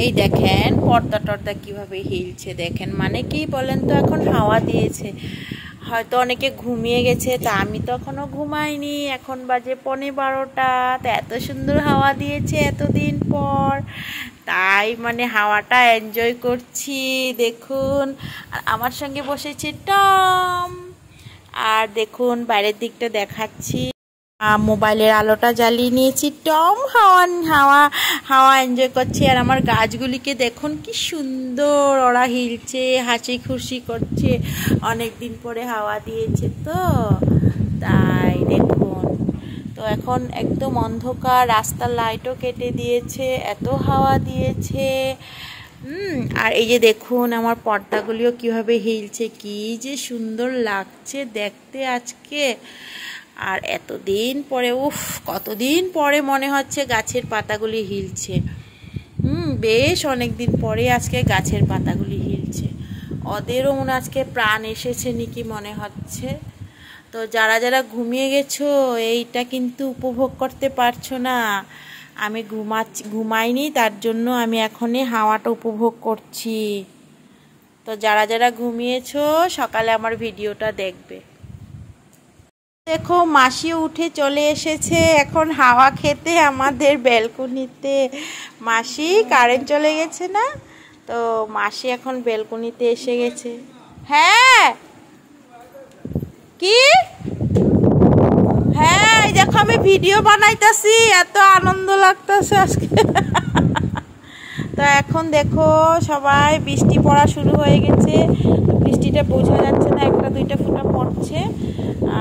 এই দেখেন পর্দা টর্দা কিভাবে হিলছে দেখেন, মানে কি বলেন তো, এখন হাওয়া দিয়েছে। হয়তো অনেকে ঘুমিয়ে গেছে, তা আমি তো এখনো ঘুমাইনি, এখন বাজে 11:15। তা এত সুন্দর হাওয়া দিয়েছে এতদিন পর, তাই মানে হাওয়াটা এনজয় করছি। দেখুন, আর আমার সঙ্গে বসেছে টম। আর দেখুন বাইরের দিকটা দেখাচ্ছি, মোবাইলের আলোটা জ্বালিয়ে নিয়েছি। টম হাওয়া হাওয়া হাওয়া এনজয় করছে। আর আমার গাছগুলিকে দেখুন কি সুন্দর, ওরা হিলছে, হাসি খুশি করছে, অনেক দিন পরে হাওয়া দিয়েছে তো তাই দেখুন। তো এখন একদম অন্ধকার, রাস্তার লাইটও কেটে দিয়েছে, এত হাওয়া দিয়েছে। আর এই যে দেখুন আমার পর্দাগুলিও কিভাবে হিলছে, কি যে সুন্দর লাগছে দেখতে আজকে। আর এতদিন পরে, কতদিন পরে মনে হচ্ছে গাছের পাতাগুলি হিলছে। বেশ অনেক দিন পরে আজকে গাছের পাতাগুলি হিলছে। ওদেরও মনে আজকে প্রাণ এসেছে নাকি মনে হচ্ছে। তো যারা যারা ঘুমিয়ে গেছো, এইটা কিন্তু উপভোগ করতে পারছো না। আমি ঘুমাইনি, তার জন্য আমি এখনই হাওয়াটা উপভোগ করছি। তো যারা যারা ঘুমিয়েছো সকালে আমার ভিডিওটা দেখবে। দেখো মাসিও উঠে চলে এসেছে এখন হাওয়া খেতে আমাদের ব্যালকনিতে। মাসি, কারেন্ট চলে গেছে না, তো মাসি এখন ব্যালকনিতে এসে গেছে। হ্যাঁ কি? হ্যাঁ দেখো আমি ভিডিও বানাইতেছি, এত আনন্দ লাগতেছে আজকে। তো এখন দেখো সবাই, বৃষ্টি পড়া শুরু হয়ে গেছে। বৃষ্টিটা বোঝা যাচ্ছে না, একটা দুইটা ফোঁটা পড়ছে।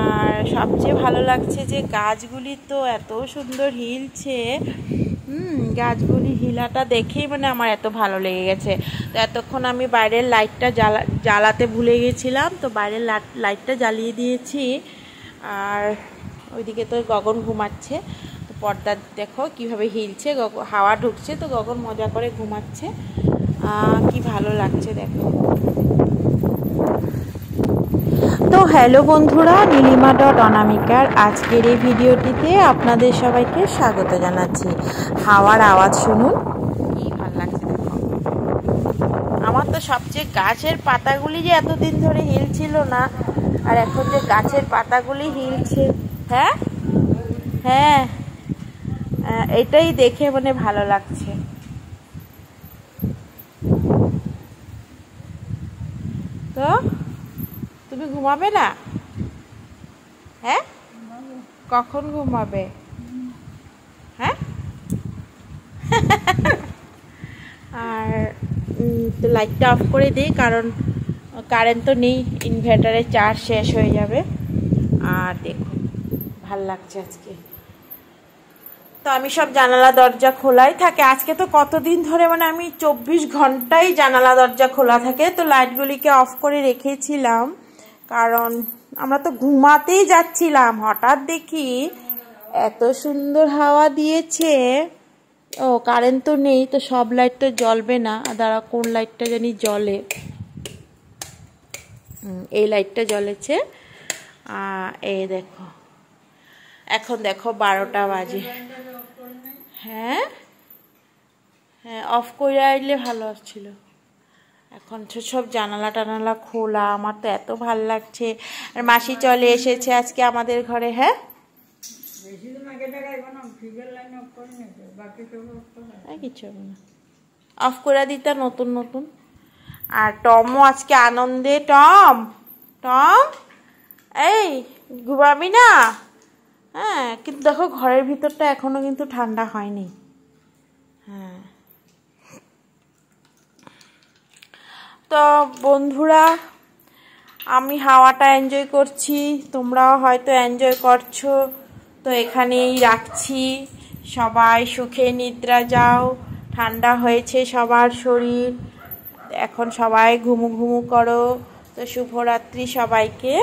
আর সবচেয়ে ভালো লাগছে যে গাছগুলি তো এত সুন্দর হিলছে। গাছগুলি হিলাটা দেখেই মানে আমার এত ভালো লেগে গেছে। তো এতক্ষণ আমি বাইরের লাইটটা জ্বালাতে ভুলে গেছিলাম, তো বাইরের লাইটটা জ্বালিয়ে দিয়েছি। আর ওইদিকে তো গগন ঘুমাচ্ছে, তো পর্দা দেখো কিভাবে হিলছে, হাওয়া ঢুকছে, তো গগন মজা করে ঘুমাচ্ছে। কি ভালো লাগছে দেখো। তো হ্যালো বন্ধুরা, নীলিমা.অনামিকার আজকের এই ভিডিওটিতে আপনাদের সবাইকে স্বাগত জানাচ্ছি। হাওয়ার আওয়াজ শুনুন, কি ভালো লাগছে দেখো। আমার তো সবচেয়ে গাছের পাতাগুলি যে এতদিন ধরে হিলছিল না, আর এখন যে গাছের পাতাগুলি হিলছে, হ্যাঁ হ্যাঁ, এটাই দেখে মানে ভালো লাগছে। তো তুমি ঘুমাবে না? হ্যাঁ, কখন ঘুমাবে? হ্যাঁ আর তো লাইটটা অফ করে দিই, কারণ কারেন্ট তো নেই, ইনভার্টারের চার্জ শেষ হয়ে যাবে। আর দেখুন ভাল লাগছে আজকে। তো আমি সব জানালা দরজা খোলাই থাকে, আজকে তো কতদিন ধরে মানে আমি 24 ঘন্টাই জানালা দরজা খোলা থাকে। তো লাইটগুলিকে অফ করে রেখেছিলাম, কারণ আমরা তো ঘুমাতেই যাচ্ছিলাম, হঠাৎ দেখি এত সুন্দর হাওয়া দিয়েছে। ও কারেন্ট তো নেই, তো সব লাইট তো জ্বলবে না, দাঁড়া কোন লাইটটা জানি জ্বলে। এই লাইটটা জ্বলেছে। এই দেখো, এখন দেখো 12টা বাজে। হ্যাঁ হ্যাঁ, অফ করে আইলে ভালো ছিল। এখন তো সব জানালা টানালা খোলা, আমার তো এত ভাল লাগছে। আর মাসি চলে এসেছে আজকে আমাদের ঘরে। হ্যাঁ কিছু হবে না, অফ করে দিতে নতুন নতুন। আর টমও আজকে আনন্দে, টম টম এই ঘুমাবি না? হ্যাঁ, কিন্তু দেখো ঘরের ভিতরটা এখনো কিন্তু ঠান্ডা হয়নি। হ্যাঁ, তো বন্ধুরা আমি হাওয়াটা এনজয় করছি, তোমরাও হয়তো এনজয় করছো। তো এখানেই রাখছি, সবাই সুখে নিদ্রা যাও। ঠান্ডা হয়েছে সবার শরীর, এখন সবাই ঘুমু ঘুমু করো। তো শুভরাত্রি সবাইকে।